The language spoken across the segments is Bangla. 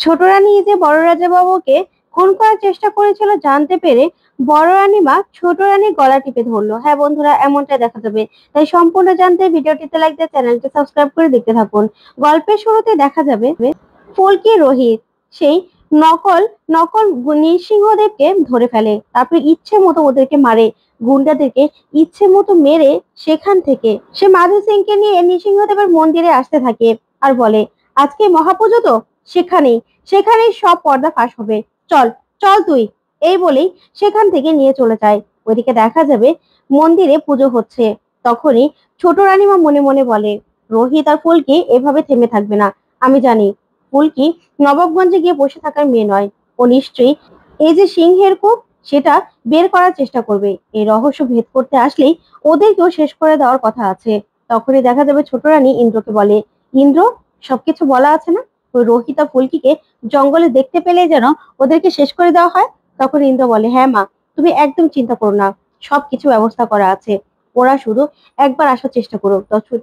ছোট রানী যে বড় রাজা বাবুকে খুন করার চেষ্টা করেছিল জানতে পেরে বড় রানীমা ছোট রানীর গলা টিপে ধরলো। হ্যাঁ বন্ধুরা, এমনটা দেখা যাবে। তাই সম্পূর্ণ জানতে ভিডিওটিতে লাইক দিয়ে চ্যানেলটি সাবস্ক্রাইব করে দেখতে থাকুন। গল্পের শুরুতে দেখা যাবে ফুলকি রোহিত সেই নকল নকল নৃসিংহদেবকে ধরে ফেলে, তারপর ইচ্ছে মতো ওদেরকে মারে, গুন্ডাদেরকে ইচ্ছে মতো মেরে সেখান থেকে সে মাধু সিংকে নিয়ে নৃসিংহদেবের মন্দিরে আসতে থাকে আর বলে, আজকে মহাপুজো তো, সেখানেই সেখানেই সব পর্দা ফাঁস হবে, চল চল তুই। এই বলেই সেখান থেকে নিয়ে চলে যায়। ওইদিকে দেখা যাবে মন্দিরে পুজো হচ্ছে। তখনই ছোট রানীমা মনে মনে বলে, রোহিত আর ফুলকি এভাবে থেমে থাকবে না। আমি জানি ফুলকি নবাবগঞ্জে গিয়ে বসে থাকার মেয়ে নয়, ও নিশ্চয়ই এই যে সিংহের কূপ সেটা বের করার চেষ্টা করবে। এই রহস্য ভেদ করতে আসলেই ওদেরকেও শেষ করে দেওয়ার কথা আছে। তখনই দেখা যাবে ছোট রানী ইন্দ্রকে বলে, ইন্দ্র, সবকিছু বলা আছে না? ওই রোহিত আর ফুলকিকে জঙ্গলে দেখতে পেলে যেন ওদেরকে শেষ করে দেওয়া হয়। তখন ইন্দ্র বলে, হ্যাঁ মা, তুমি একদম চিন্তা করো না, সবকিছু ব্যবস্থা করা আছে, ওরা শুধু একবার আসার চেষ্টা করো।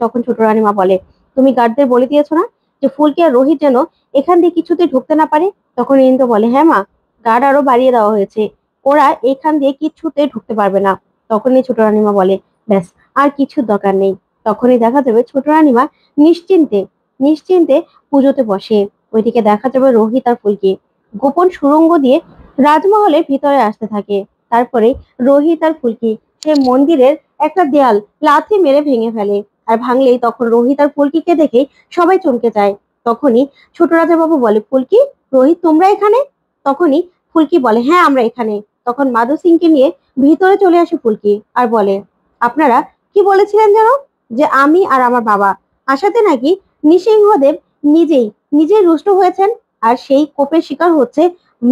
তখন ছোট রানীমা বলে, তুমি গার্ডদের বলে দিয়েছো না যে ফুলকি আর রোহিত যেন এখান দিয়ে কিছুতে ঢুকতে না পারে? তখন ইন্দ্র বলে, হ্যাঁ মা, গার্ড আরো বাড়িয়ে দেওয়া হয়েছে, ওরা এখান দিয়ে কিছুতে ঢুকতে পারবে না। তখনই ছোট রানীমা বলে, ব্যাস, আর কিছু দরকার নেই। তখনই দেখা যাবে ছোট রানীমা নিশ্চিন্তে নিশ্চিন্তে পুজোতে বসে। ওইদিকে দেখা যাবে রোহিত আর ফুলকি গোপন সুড়ঙ্গ দিয়ে রাজমহলের ভিতরে আসতে থাকে। তারপরে রোহিত আর ফুলকি সে মন্দিরের একটা দেয়াল লাথি মেরে ভেঙে ফেলে। আর ভাঙলেই তখন রোহিত আর ফুলকিকে দেখে সবাই চমকে যায়। তখনই ছোট রাজা বাবু বলে, ফুলকি, রোহিত, তোমরা এখানে? তখনই ফুলকি বলে, হ্যাঁ আমরা এখানে। তখন মাধু সিংকে নিয়ে ভিতরে চলে আসে ফুলকি আর বলে, আপনারা কি বলেছিলেন যেন, যে আমি আর আমার বাবা আসাতে নাকি নৃসিংহদেব নিজেই নিজেই রুষ্ট হয়েছেন আর সেই কোপের শিকার হচ্ছে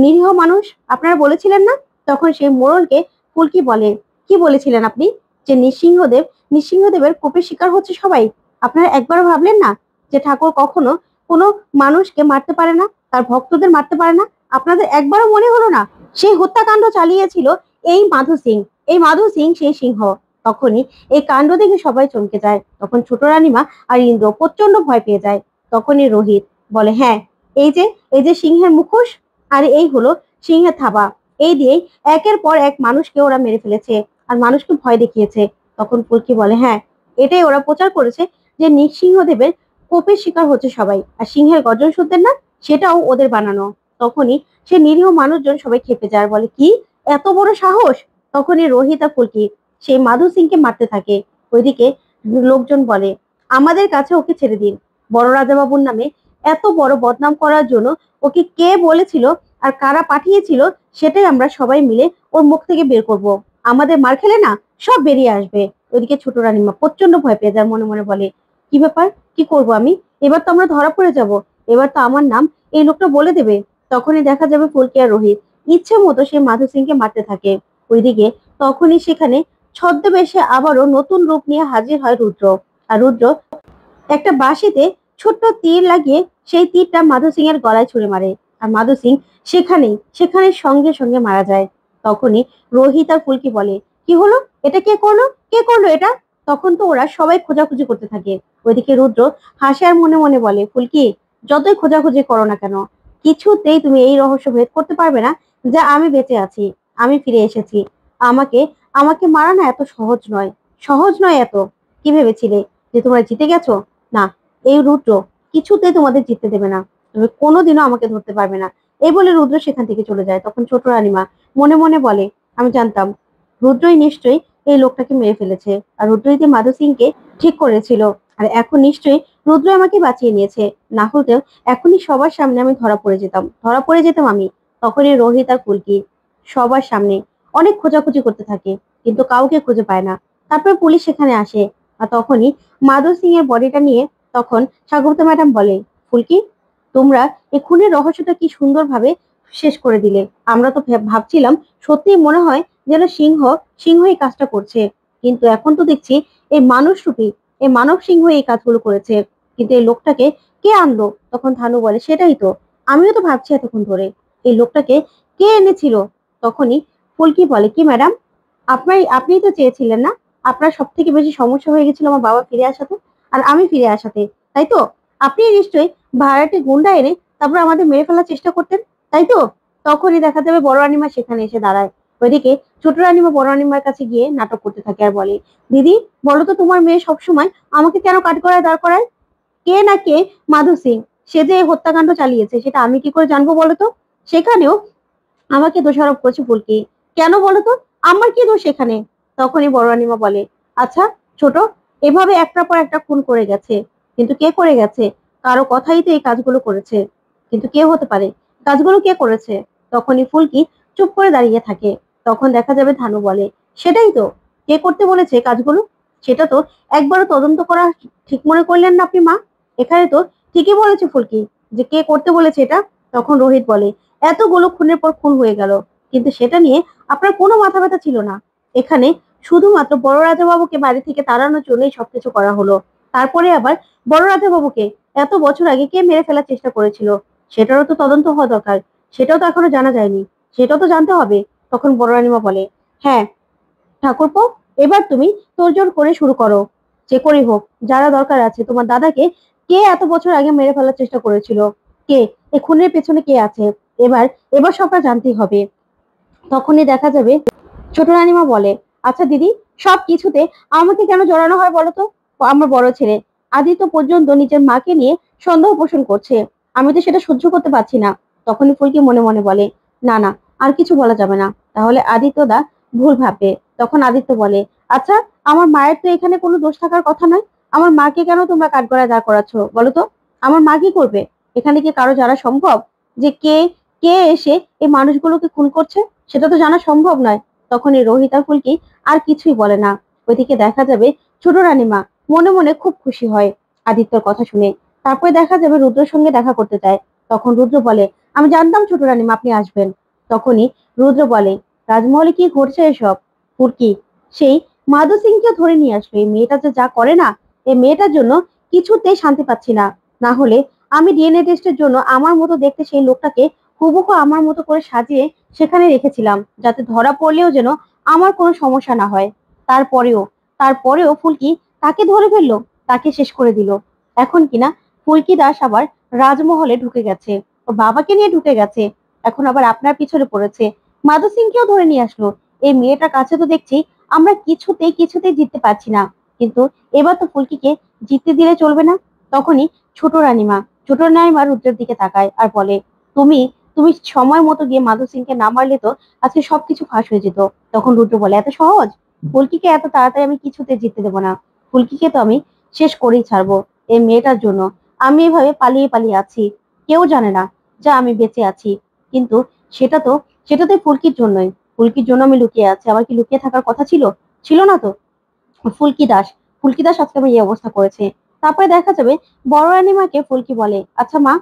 নিরীহ মানুষ, আপনারা বলেছিলেন না? তখন সেই মোড়লকে ফুলকি বলে, কি বলেছিলেন আপনি? যে নৃসিংহদেবের কোপের শিকার হচ্ছে সবাই? আপনারা একবারও ভাবলেন না যে ঠাকুর কখনো কোনো মানুষকে মারতে পারে না, তার ভক্তদের মারতে পারে না? আপনাদের একবারও মনে হলো না সেই হত্যাকাণ্ড চালিয়েছিল এই মাধু সিং? এই মাধু সিং সেই সিংহ। তখনই এই কাণ্ড দেখে সবাই চমকে যায়। তখন ছোট রানীমা আর ইন্দ্র প্রচন্ড ভয় পেয়ে যায়। তখনই রোহিত বলে, হ্যাঁ, এই যে এই যে সিংহের মুখোশ, আর এই হলো সিংহের থাবা, এই দিয়েই একের পর এক মানুষকে ওরা মেরে ফেলেছে আর মানুষকে ভয় দেখিয়েছে। তখন ফুলকি বলে, হ্যাঁ, এটাই ওরা প্রচার করেছে যে নৃসিংহদেবের কোপের শিকার হচ্ছে সবাই, আর সিংহের গর্জন শুনতেন না, সেটাও ওদের বানানো। তখনই সে নিরীহ মানুষজন সবাই খেপে যায় আর বলে, কি এত বড় সাহস! তখনই রোহিত আর ফুলকি সেই মাধু সিংকে মারতে থাকে। ওইদিকে লোকজন বলে, আমাদের কাছে ওকে ছেড়ে দিন, বড় রাজাবাবুর নামে এত বড় বদনাম করার জন্য ওকে কে বলেছিল আর কারা পাঠিয়েছিল সেটাই আমরা সবাই মিলে ওর মুখ থেকে বের করব। আমাদের মার খেলে না সব বেরিয়ে আসবে। ওইদিকে ছোট রানীমা প্রচন্ড ভয় পেয়ে যায়, মনে মনে বলে, কি ব্যাপার, কি করব আমি? এবার তো আমরা ধরা পড়ে যাব, এবার তো আমার নাম এই লোকটা বলে দেবে। তখনই দেখা যাবে ফুলকি আর রোহিত ইচ্ছে মতো সে মাধু সিংকে মারতে থাকে। ওইদিকে তখনই সেখানে ছদ্মবেশে আবারও নতুন রূপ নিয়ে হাজির হয় রুদ্র। আর রুদ্র একটা বাঁশিতে ছোট্ট তীর লাগিয়ে সেই তীরটা মাধু সিং এর গলায় ছুঁড়ে মারে। আর মাধু সিং সেখানে সঙ্গে সঙ্গে মারা যায়। তখনই রোহিত আর ফুলকি বলে, কি হলো, এটা কে করলো, কে করলো এটা? তখন তো ওরা সবাই খোঁজাখুঁজি করতে থাকে। ওইদিকে রুদ্র হাসে আর মনে মনে বলে, ফুলকি, যতই খোঁজাখুঁজি করো না কেন, কিছুতেই তুমি এই রহস্য ভেদ করতে পারবে না যে আমি বেঁচে আছি, আমি ফিরে এসেছি। আমাকে আমাকে মারা না এত সহজ নয়, সহজ নয় এত। কি ভেবেছিলে যে তোমরা জিতে গেছো? না, এই রুদ্র কিছুতেই তোমাদের জিততে দেবে না, তুমি কোনোদিনও আমাকে ধরতে পারবে না। এই বলে রুদ্র সেখান থেকে চলে যায়। তখন ছোট রানীমা মনে মনে বলে, আমি জানতাম রুদ্রই নিশ্চয়ই এই লোকটাকে মেরে ফেলেছে, আর রুদ্রই যে মাধু সিংকে ঠিক করেছিল। আর এখন নিশ্চয়ই রুদ্র আমাকে বাঁচিয়ে নিয়েছে, না হতেও এখনই সবার সামনে আমি ধরা পড়ে যেতাম আমি। তখনই রোহিত আর ফুলকি সবার সামনে অনেক খোঁজাখুঁজি করতে থাকে, কিন্তু কাউকে খুঁজে পায় না। তারপর পুলিশ সেখানে আসে। আর তখনই মাধু সিং এর বডিটা নিয়ে তখন স্বাগতা ম্যাডাম বলে, ফুলকি, তোমরা এই খুনের রহস্যটা কি সুন্দরভাবে শেষ করে দিলে। আমরা তো ভাবছিলাম সত্যিই মনে হয় যেন সিংহ এই কাজটা করছে, কিন্তু এখন তো দেখছি এই মানুষ রূপী এই মানব সিংহ এই কাজগুলো করেছে। কিন্তু এই লোকটাকে কে আনলো? তখন থানু বলে, সেটাই তো আমিও তো ভাবছি এতক্ষণ ধরে, এই লোকটাকে কে এনেছিল? তখনই ফুলকি বলে, কি ম্যাডাম, আপনিই তো চেয়েছিলেন না, আপনার সব থেকে বেশি সমস্যা হয়ে গেছিল আমার বাবা ফিরে আসাতে আর আমি ফিরে আসাতে, তাই তো? আপনি নিশ্চয়ই ভাড়াটে গুন্ডা এনে তারপর আমাদের মেরে ফেলার চেষ্টা করতেন, তাই তো? তখনই দেখা যাবে বড় রানীমা সেখানে এসে দাঁড়ায়। ওইদিকে ছোট রানীমা বড় রানীমার কাছে গিয়ে নাটক করতে থাকে আর বলে, দিদি বলো তো তোমার মেয়ে সবসময় আমাকে কেন কাঠগড়ায় দাঁড় করায়? কে না কে মাধু সিং, সে যে হত্যাকাণ্ড চালিয়েছে সেটা আমি কি করে জানবো বলো তো? সেখানেও আমাকে দোষারোপ করছে ফুলকি। কেন বলো তো, আমার কি দোষ এখানে? তখনই বড় রানীমা বলে, আচ্ছা ছোট, এভাবে একটার পর একটা খুন করে গেছে, কিন্তু কে করে গেছে? কারো কথাই তো এই কাজগুলো করেছে, কিন্তু কে হতে পারে? কাজগুলো কে করেছে? তখনই ফুলকি চুপ করে দাঁড়িয়ে থাকে। তখন দেখা যাবে ধানু বলে, সেটাই তো, কে করতে বলেছে কাজগুলো? সেটা তো একবারও তদন্ত করা ঠিক মনে করলেন না আপনি মা? এখানে তো ঠিকই বলেছে ফুলকি যে কে করতে বলেছে এটা। তখন রোহিত বলে, এতগুলো খুনের পর খুন হয়ে গেল, কিন্তু সেটা নিয়ে আপনার কোনো মাথা ব্যথা ছিল না। এখানে শুধুমাত্র বড় রাজা বাবুকে বাড়ি থেকে তাড়ানোর জন্যই সবকিছু করা হলো। তারপরে আবার বড় রাজা বাবুকে এত বছর আগে কে মেরে ফেলার চেষ্টা করেছিল সেটারও তো তদন্ত হওয়া দরকার। সেটাও তো এখনো জানা যায়নি, সেটাও তো জানতে হবে। তখন বড় রানীমা বলে, হ্যাঁ ঠাকুরপো, এবার তুমি তোড়জোড় করে শুরু করো। যে করেই হোক, যারা দরকার আছে, তোমার দাদাকে কে এত বছর আগে মেরে ফেলার চেষ্টা করেছিল, কে, এই খুনের পেছনে কে আছে, এবার এবার সবটা জানতেই হবে। তখনই দেখা যাবে ছোট রানীমা বলে, আচ্ছা দিদি, সব কিছুতে আমাকে কেন জড়ানো হয় বলো তো? আমার বড় ছেলে আদিত্য পর্যন্ত নিজের মাকে নিয়ে সন্দেহ পোষণ করছে, আমি তো সেটা সহ্য করতে পারছি না। তখনই ফুলকি মনে মনে বলে, না না, আর কিছু বলা যাবে না, তাহলে আদিত্য দা ভুল ভাববে। তখন আদিত্য বলে, আচ্ছা আমার মায়ের তো এখানে কোনো দোষ থাকার কথা নয়, আমার মাকে কেন তোমরা কাঠগড়ায় দাঁড় করাচ্ছ বলো তো? আমার মা কি করবে? এখানে কি কারো জানা সম্ভব যে কে কে এসে এই মানুষগুলোকে খুন করছে? সেটা তো জানা সম্ভব নয়। তখন এই রোহিত আর ফুলকি আর কিছুই বলে না। ওইদিকে দেখা যাবে ছোট রানীমা মনে মনে খুব খুশি হয় আদিত্যর কথা শুনে। তারপরে দেখা যাবে রুদ্রের সঙ্গে দেখা করতে চায়। তখন রুদ্র বলে, আমি জানতাম ছোট রানীমা আপনি আসবেন। তখনই রুদ্র বলে, রাজমহলে কি ঘটছে এসব? ফুলকি সেই মাধু সিংকে ধরে নিয়ে আসলো, এই মেয়েটা যে যা করে না, এই মেয়েটার জন্য কিছুতেই শান্তি পাচ্ছি না। না হলে আমি ডিএনএ টেস্টের জন্য আমার মতো দেখতে সেই লোকটাকে হুবহু আমার মতো করে সাজিয়ে সেখানে রেখেছিলাম, যাতে ধরা পড়লেও যেন আমার কোনো সমস্যা না হয়। তারপরেও তারপরেও ফুলকি তাকে ধরে ফেললো, তাকে শেষ করে দিল। এখন কিনা ফুলকি দাস আবার রাজমহলে ঢুকে গেছে, ও বাবাকে নিয়ে ঢুকে গেছে, এখন আবার আপনার পিছনে পড়েছে, মাধু সিংকেও ধরে নিয়ে আসলো। এই মেয়েটার কাছে তো দেখছি আমরা কিছুতেই কিছুতেই জিততে পারছি না, কিন্তু এবার তো ফুলকিকে জিততে দিলে চলবে না। তখনই ছোট রানীমা ছোট রানীমা রুদ্রের দিকে তাকায় আর বলে, তুমি তুমি সময় মতো গিয়ে মাধু সিংকে না মারলে তো আজকে সবকিছু ফাঁস হয়ে যেত। তখন রুদ্র বলে, এত সহজ? ফুলকিকে এত তাড়াতাড়ি আমি কিছুতে জিততে দেবো না। ফুলকিকে তো আমি শেষ করেই ছাড়বো এই মেয়েটার জন্য। আমি এভাবে পালিয়ে পালিয়ে আছি, কেউ জানে না যে আমি বেঁচে আছি, কিন্তু সেটা তো সেটা তো ফুলকির জন্যই। ফুলকির জন্য আমি লুকিয়ে আছি, আমার কি লুকিয়ে থাকার কথা ছিল? ছিল না তো। ফুলকি দাস ফুলকি দাস আজকে আমার এই অবস্থা করেছে। তারপরে দেখা যাবে বড় রানীমাকে ফুলকি বলে, আচ্ছা মা,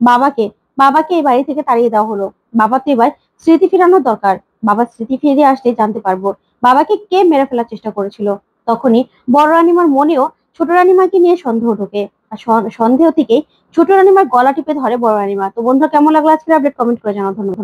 বাবাকে বাবাকে এই বাড়ি থেকে তাড়িয়ে দেওয়া হলো, বাবা তো এবার স্মৃতি ফিরানোর দরকার। বাবার স্মৃতি ফিরে আসলে জানতে পারবো বাবাকে কে মেরে ফেলার চেষ্টা করেছিল। তখনই বড় রানীমার মনেও ছোট রানীমাকে নিয়ে সন্দেহ ঢোকে, আর সন্দেহ থেকেই ছোট রানীমার গলা টিপে ধরে বড় রানীমা। তো বন্ধুরা, কেমন লাগলো আজকের আপডেট? কমেন্ট করে জানাও। ধন্যবাদ।